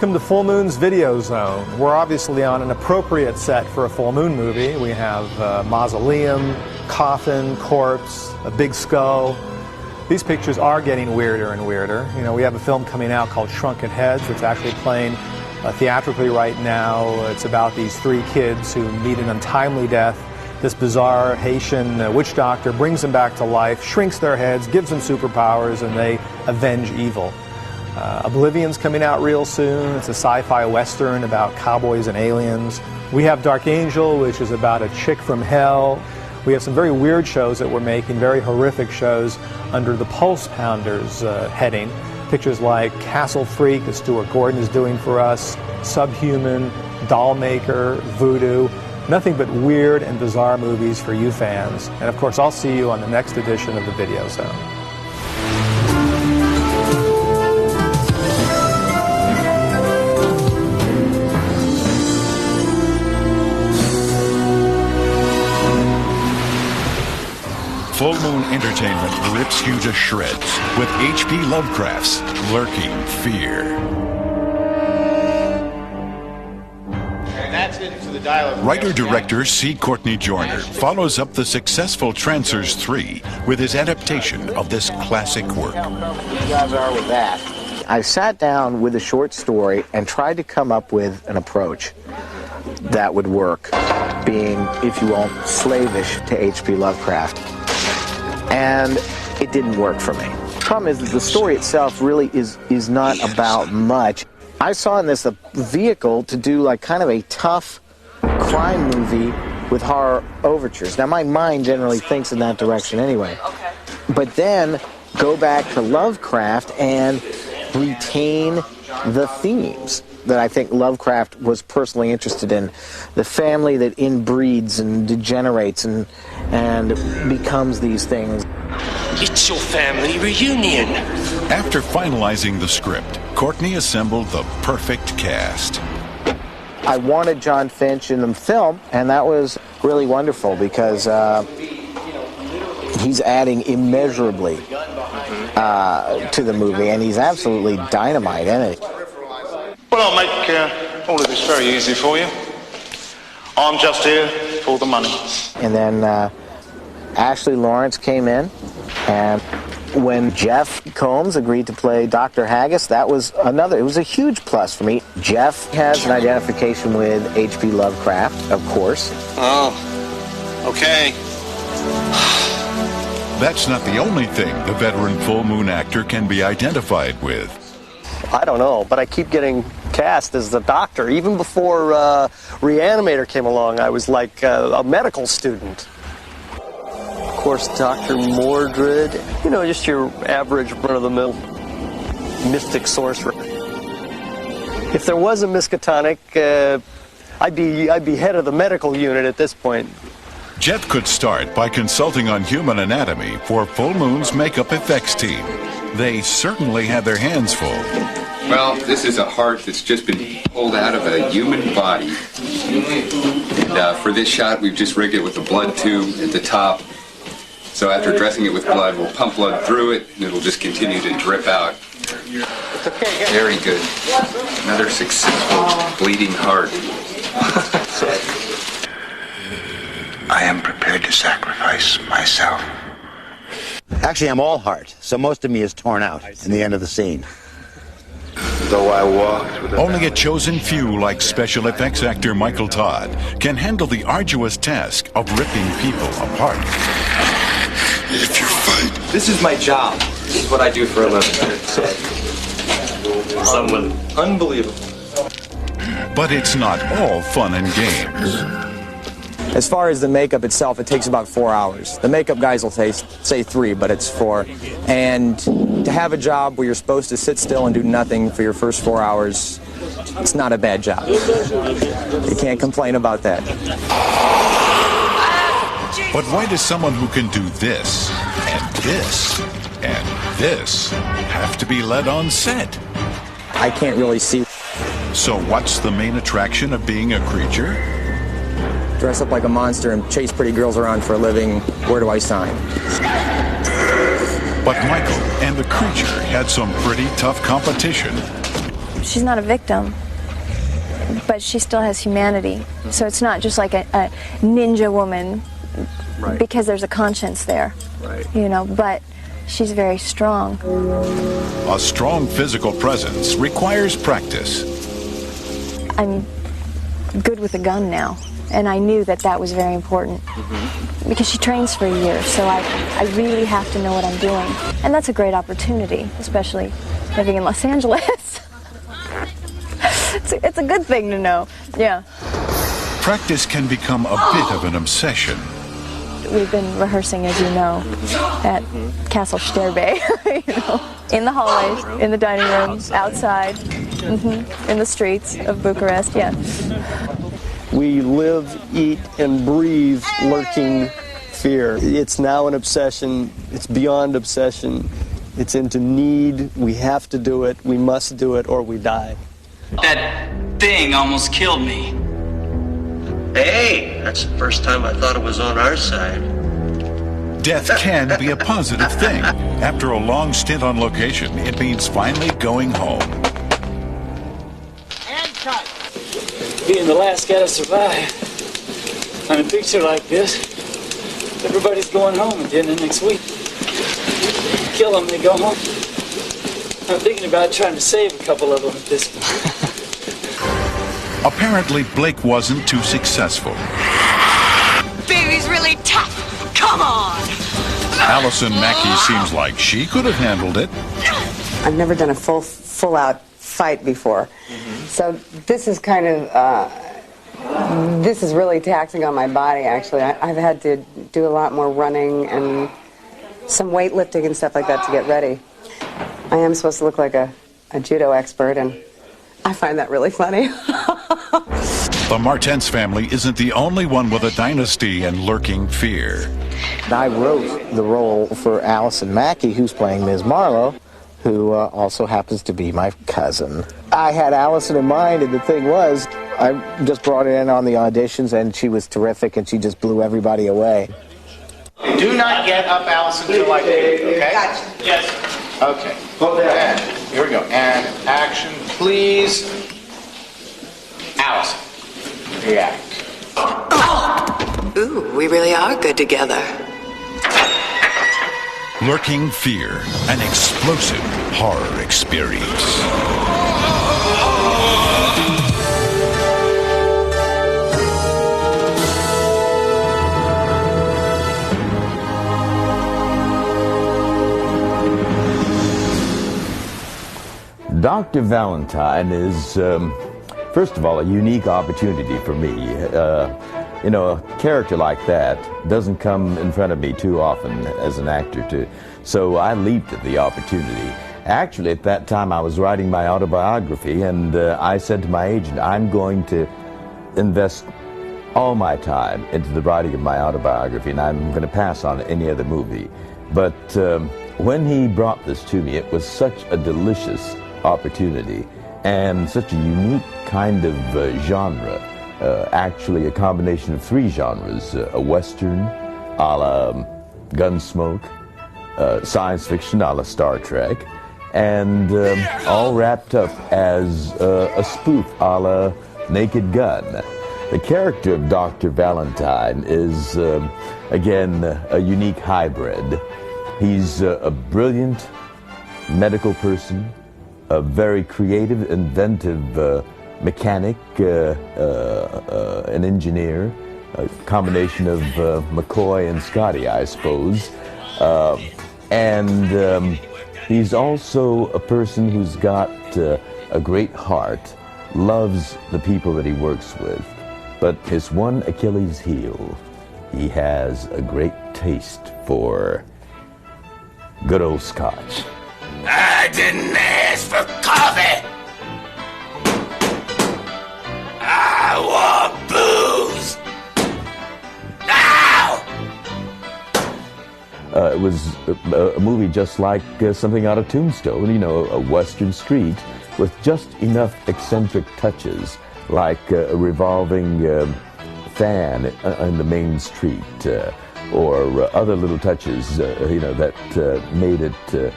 Welcome to Full Moon's Video Zone. We're obviously on an appropriate set for a full moon movie. We have mausoleum, coffin, corpse, a big skull. These pictures are getting weirder and weirder. You know, we have a film coming out called Shrunken Heads. It's actually playing theatrically right now. It's about these three kids who meet an untimely death. This bizarre Haitian witch doctor brings them back to life, shrinks their heads, gives them superpowers, and they avenge evil. Oblivion's coming out real soon. It's a sci-fi western about cowboys and aliens. We have Dark Angel, which is about a chick from hell. We have some very weird shows that we're making, very horrific shows under the Pulse Pounders heading. Pictures like Castle Freak, as Stuart Gordon is doing for us, Subhuman, Doll Maker, Voodoo. Nothing but weird and bizarre movies for you fans. And of course, I'll see you on the next edition of the Video Zone. Full Moon Entertainment rips you to shreds with H.P. Lovecraft's Lurking Fear. And that's into the dialogue. Writer-director C. Courtney Joyner follows up the successful Trancers 3 with his adaptation of this classic work. You guys are with that. I sat down with a short story and tried to come up with an approach that would work, being, if you will, slavish to H.P. Lovecraft. And it didn't work for me. The problem is that the story itself really is not about much. I saw in this a vehicle to do like kind of a tough crime movie with horror overtures. Now my mind generally thinks in that direction anyway. But then go back to Lovecraft and retain the themes that I think Lovecraft was personally interested in. The family that inbreeds and degenerates and becomes these things. It's your family reunion. After finalizing the script, Courtney assembled the perfect cast. I wanted John Finch in the film, and that was really wonderful because he's adding immeasurably to the movie, and he's absolutely dynamite in it. Well, I'll make all of this very easy for you. I'm just here for the money. And then Ashley Lawrence came in, and when Jeff Combs agreed to play Dr. Haggis, that was it was a huge plus for me. Jeff has an identification with H.P. Lovecraft, of course. Oh, okay. That's not the only thing the veteran Full Moon actor can be identified with. I don't know, but I keep getting cast as the doctor. Even before Reanimator came along, I was like a medical student. Of course, Dr. Mordred, you know, just your average run-of-the-mill mystic sorcerer. If there was a Miskatonic, I'd be head of the medical unit at this point. Jeff could start by consulting on human anatomy for Full Moon's makeup effects team. They certainly had their hands full. Well, this is a heart that's just been pulled out of a human body. And for this shot, we've just rigged it with a blood tube at the top. So after dressing it with blood, we'll pump blood through it, and it'll just continue to drip out. Very good. Another successful bleeding heart. I am prepared to sacrifice myself. Actually, I'm all heart, so most of me is torn out in the end of the scene. Though I walked with Only a chosen few, like special effects actor Michael Todd, can handle the arduous task of ripping people apart. If you fight... This is my job. This is what I do for a living. Someone unbelievable. But it's not all fun and games. As far as the makeup itself, it takes about 4 hours. The makeup guys will say 3, but it's 4. And to have a job where you're supposed to sit still and do nothing for your first 4 hours, it's not a bad job. You can't complain about that. But why does someone who can do this, and this, and this, have to be led on set? I can't really see. So what's the main attraction of being a creature? Dress up like a monster and chase pretty girls around for a living. Where do I sign? But Michael and the creature had some pretty tough competition. she's not a victim, but she still has humanity. So it's not just like a ninja woman, Right. because there's a conscience there, Right. you know, but she's very strong. A strong physical presence requires practice. I'm good with a gun now, and I knew that that was very important because she trains for a year, so I really have to know what I'm doing. And that's a great opportunity, especially living in Los Angeles. It's a good thing to know, yeah. Practice can become a bit of an obsession. We've been rehearsing, as you know, at Castle Sterbe, you know, in the hallways, in the dining rooms, outside, in the streets of Bucharest, yeah. We live, eat, and breathe lurking fear. It's now an obsession. It's beyond obsession. It's into need. We have to do it. We must do it, or we die. That thing almost killed me. Hey, that's the first time I thought it was on our side. Death can be a positive thing. After a long stint on location, it means finally going home. Being the last guy to survive on a picture like this, everybody's going home at the end of next week. Kill them, they go home. I'm thinking about trying to save a couple of them at this point. Apparently, Blake wasn't too successful. Baby's really tough. Come on. Allison Mackey seems like she could have handled it. I've never done a full-out fight before. So this is kind of, this is really taxing on my body, actually. I've had to do a lot more running and some weightlifting and stuff like that to get ready. I am supposed to look like a judo expert, and I find that really funny. The Martens family isn't the only one with a dynasty and lurking fear. I wrote the role for Allison Mackey, who's playing Ms. Marlowe, who also happens to be my cousin. I had Allison in mind, and the thing was, I just brought her in on the auditions, and she was terrific, and she just blew everybody away. Do not get up, Allison, till I do, okay? Gotcha. Yes. Okay. And here we go. And action, please. Allison. React. Ooh, we really are good together. Lurking fear, an explosive horror experience. Dr. Valentine is, first of all, a unique opportunity for me. You know, a character like that doesn't come in front of me too often as an actor, so I leaped at the opportunity. Actually, at that time, I was writing my autobiography, and I said to my agent, I'm going to invest all my time into the writing of my autobiography, and I'm going to pass on any other movie. But when he brought this to me, it was such a delicious opportunity and such a unique kind of genre. Actually a combination of three genres, a Western, a la Gunsmoke, science fiction, a la Star Trek, and all wrapped up as a spoof, a la Naked Gun. The character of Dr. Valentine is, again, a unique hybrid. He's a brilliant medical person, a very creative, inventive mechanic, an engineer, a combination of McCoy and Scotty, I suppose. And he's also a person who's got a great heart, loves the people that he works with. But his one Achilles heel, he has a great taste for good old scotch. I didn't ask for coffee. I want booze. Now! It was a movie just like something out of Tombstone, you know, a Western street with just enough eccentric touches, like a revolving fan in the main street, or other little touches, you know, that made it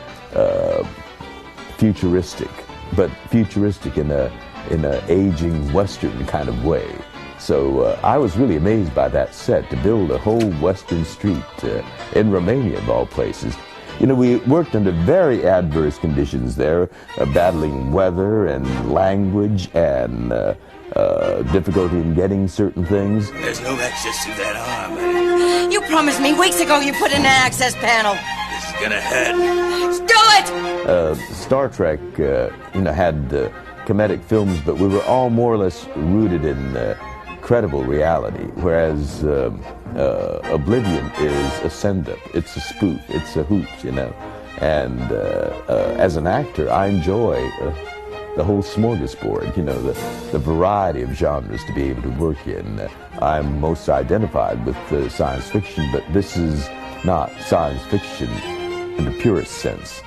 futuristic. but futuristic in a aging Western kind of way. So I was really amazed by that set, to build a whole Western street in Romania, of all places. You know, we worked under very adverse conditions there, battling weather and language and difficulty in getting certain things. There's no access to that arm. You promised me weeks ago you put in an access panel. This is gonna hurt. Do it! Star Trek, had comedic films, but we were all more or less rooted in credible reality, whereas Oblivion is a send-up, it's a spoof, it's a hoot, And as an actor, I enjoy the whole smorgasbord, the variety of genres to be able to work in. I'm most identified with science fiction, but this is not science fiction in the purest sense.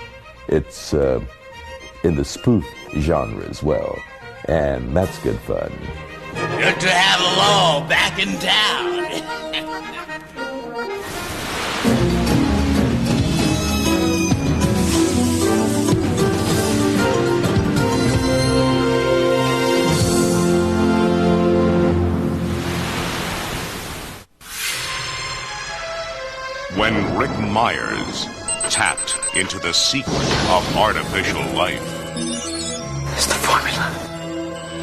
It's in the spoof genre as well, and that's good fun. Good to have them all back in town. When Rick Myers tapped into the secret of artificial life, It's the formula.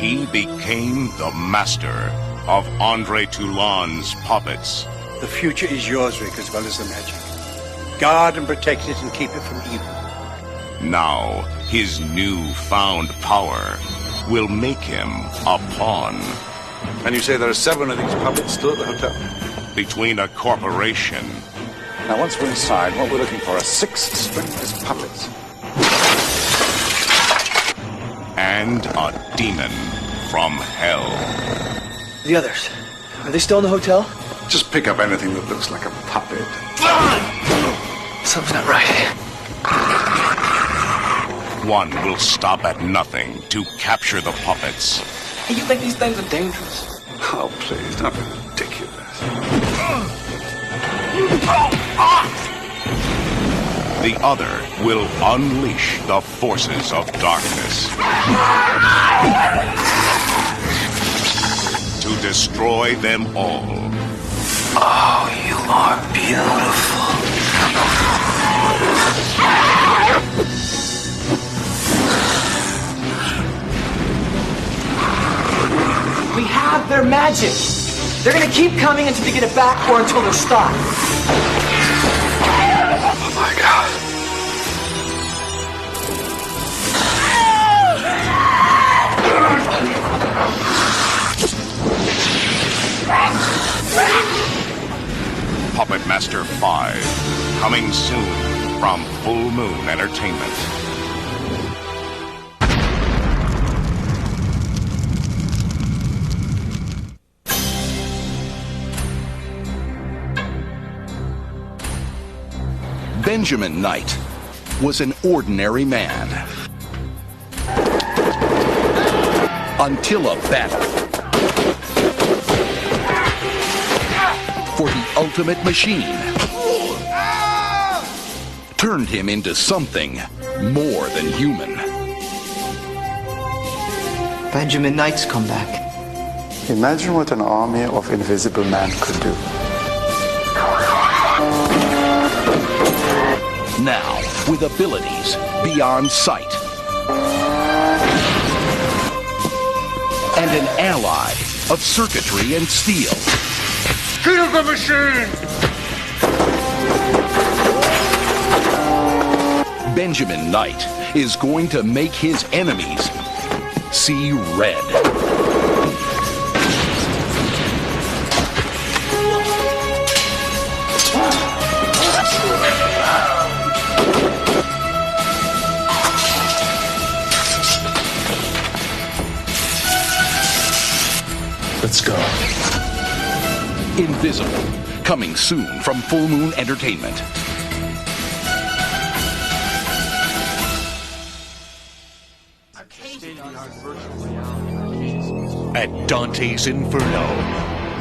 he became the master of Andre Toulon's puppets. The future is yours, Rick, as well as the magic. Guard and protect it and keep it from evil. Now, his new-found power will make him a pawn. And you say there are 7 of these puppets still at the hotel? Between a corporation. Now, once we're inside, what we're looking for are 6 stringless puppets. And a demon from hell. The others, are they still in the hotel? Just pick up anything that looks like a puppet. Something's not right. One will stop at nothing to capture the puppets. Hey, you think these things are dangerous? Oh, please, don't be ridiculous. The other will unleash the forces of darkness to destroy them all. Oh, you are beautiful. We have their magic. They're gonna keep coming until they get it back or until they're stopped. Oh, my God. Puppet Master 5, coming soon from Full Moon Entertainment. Benjamin Knight was an ordinary man. Until a battle for the ultimate machine turned him into something more than human. Benjamin Knight's come back. Imagine what an army of invisible men could do. Now, with abilities beyond sight. And an ally of circuitry and steel. Kill the machine! Benjamin Knight is going to make his enemies see red. Let's go. Invisible, coming soon from Full Moon Entertainment. At Dante's Inferno,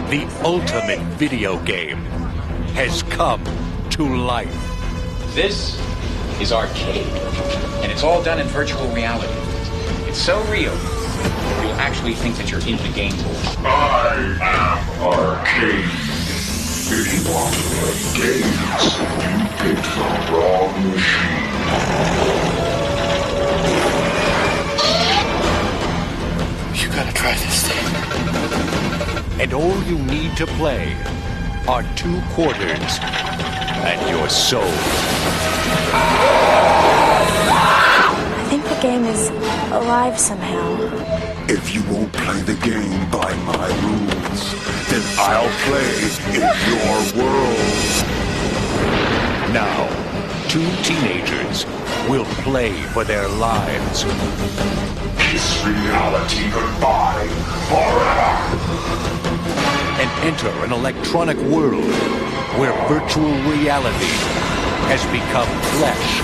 the ultimate video game has come to life. This is arcade, and it's all done in virtual reality. It's so real, you'll actually think that you're in the game. I am arcade. If you want to play games, you picked the wrong machine. You gotta try this thing. And all you need to play are 2 quarters and your soul. I think the game is alive somehow. If you won't play the game by my rules, then I'll play in your world. Now, 2 teenagers will play for their lives. Kiss reality goodbye forever. And enter an electronic world where virtual reality has become flesh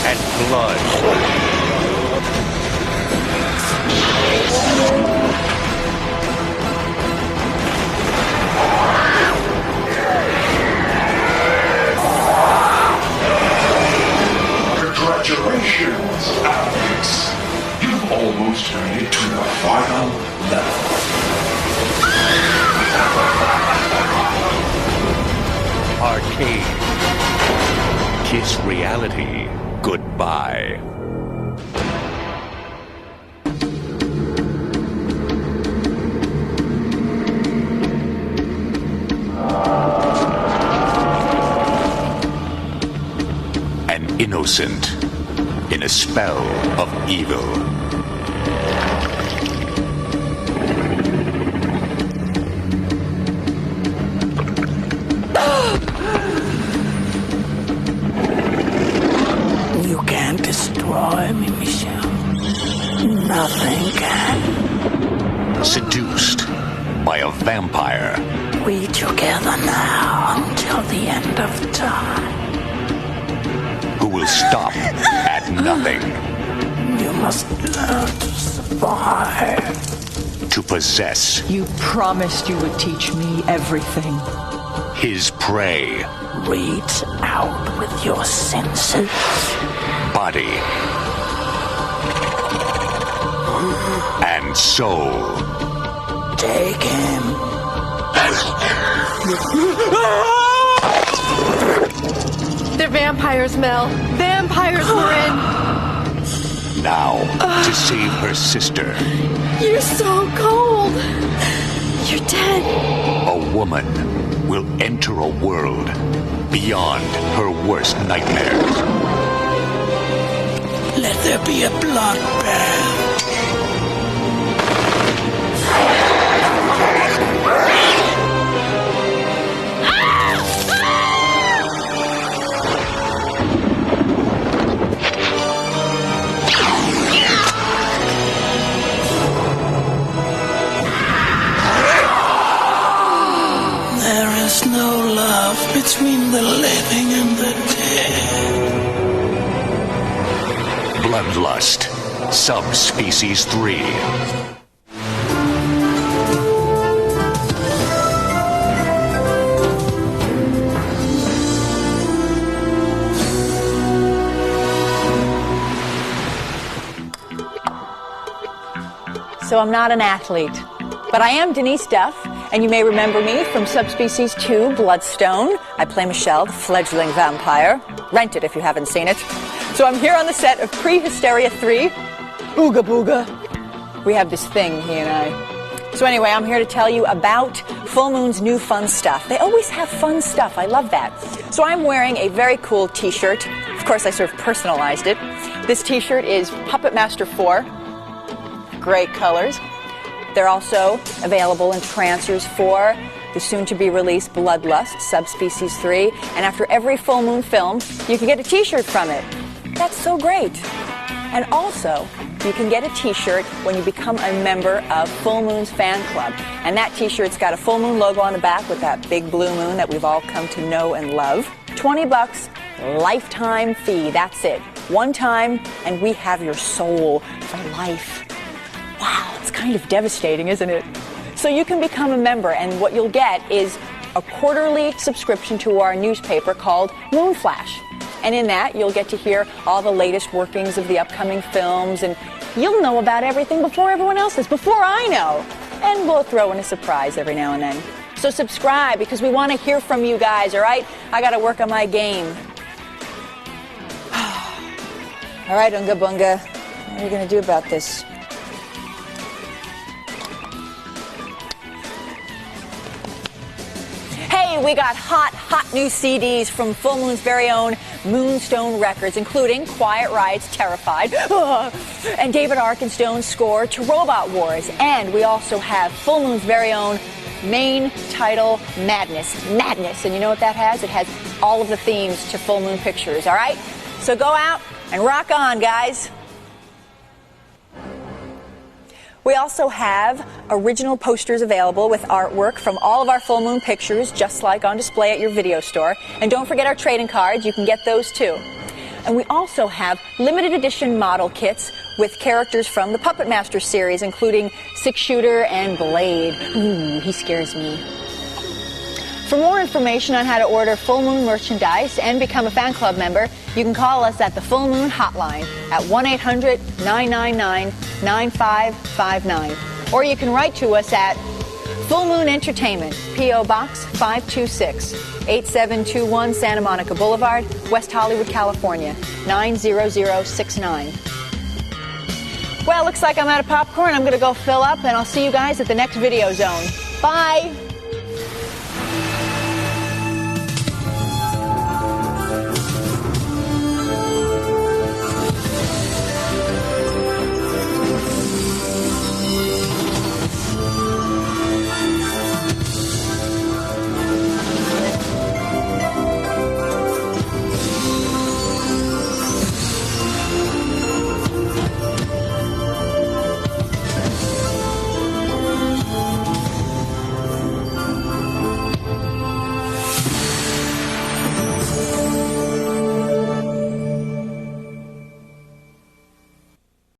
and blood. Congratulations, Alex. You've almost made it to the final level. Arcade. Kiss reality goodbye. An innocent in a spell of evil. You can't destroy me, Michelle. Nothing can. Seduced by a vampire. We together now until the end of time. Who will stop at nothing. You must learn to survive. To possess You promised you would teach me everything. his prey. Reach out with your senses. Body. And soul. Take him. They're vampires, Mel. Vampires, Marin. Now, to save her sister. You're so cold. You're dead. A woman will enter a world beyond her worst nightmares. Let there be a bloodbath. There is no love between the living and the dead. Bloodlust. Subspecies 3. So I'm not an athlete, but I am Denise Duff, and you may remember me from Subspecies 2, Bloodstone. I play Michelle, the fledgling vampire. Rent it if you haven't seen it. So I'm here on the set of Pre-Hysteria 3, Ooga Booga. We have this thing, he and I. So anyway, I'm here to tell you about Full Moon's new fun stuff. They always have fun stuff. I love that. So I'm wearing a very cool t-shirt. Of course, I sort of personalized it. This t-shirt is Puppet Master 4. Great colors. They're also available in Trancers 4, the soon-to-be-released Bloodlust, Subspecies 3, and after every Full Moon film, you can get a t-shirt from it. That's so great. And also, you can get a t-shirt when you become a member of Full Moon's fan club. And that t-shirt's got a Full Moon logo on the back with that big blue moon that we've all come to know and love. $20, lifetime fee, that's it. One time, and we have your soul for life. Wow, it's kind of devastating, isn't it? So you can become a member, and what you'll get is a quarterly subscription to our newspaper called Moonflash. And in that, you'll get to hear all the latest workings of the upcoming films, and you'll know about everything before everyone else does, before I know. And we'll throw in a surprise every now and then. So subscribe, because we want to hear from you guys, all right? I got to work on my game. All right, Unga Bunga, what are you going to do about this? Hey, we got hot new CDs from Full Moon's very own Moonstone Records, including Quiet Riot's Terrified, and David Arkenstone's score to Robot Wars. And we also have Full Moon's very own main title, Madness. And you know what that has? It has all of the themes to Full Moon Pictures, all right? So go out and rock on, guys. We also have original posters available with artwork from all of our Full Moon pictures, just like on display at your video store. And don't forget our trading cards. You can get those too. And we also have limited edition model kits with characters from the Puppet Master series, including Six Shooter and Blade. Ooh, he scares me. For more information on how to order Full Moon merchandise and become a fan club member, you can call us at the Full Moon Hotline at 1-800-999-9559. Or you can write to us at Full Moon Entertainment, P.O. Box 526, 8721 Santa Monica Boulevard, West Hollywood, California, 90069. Well, looks like I'm out of popcorn. I'm going to go fill up, and I'll see you guys at the next Video Zone. Bye!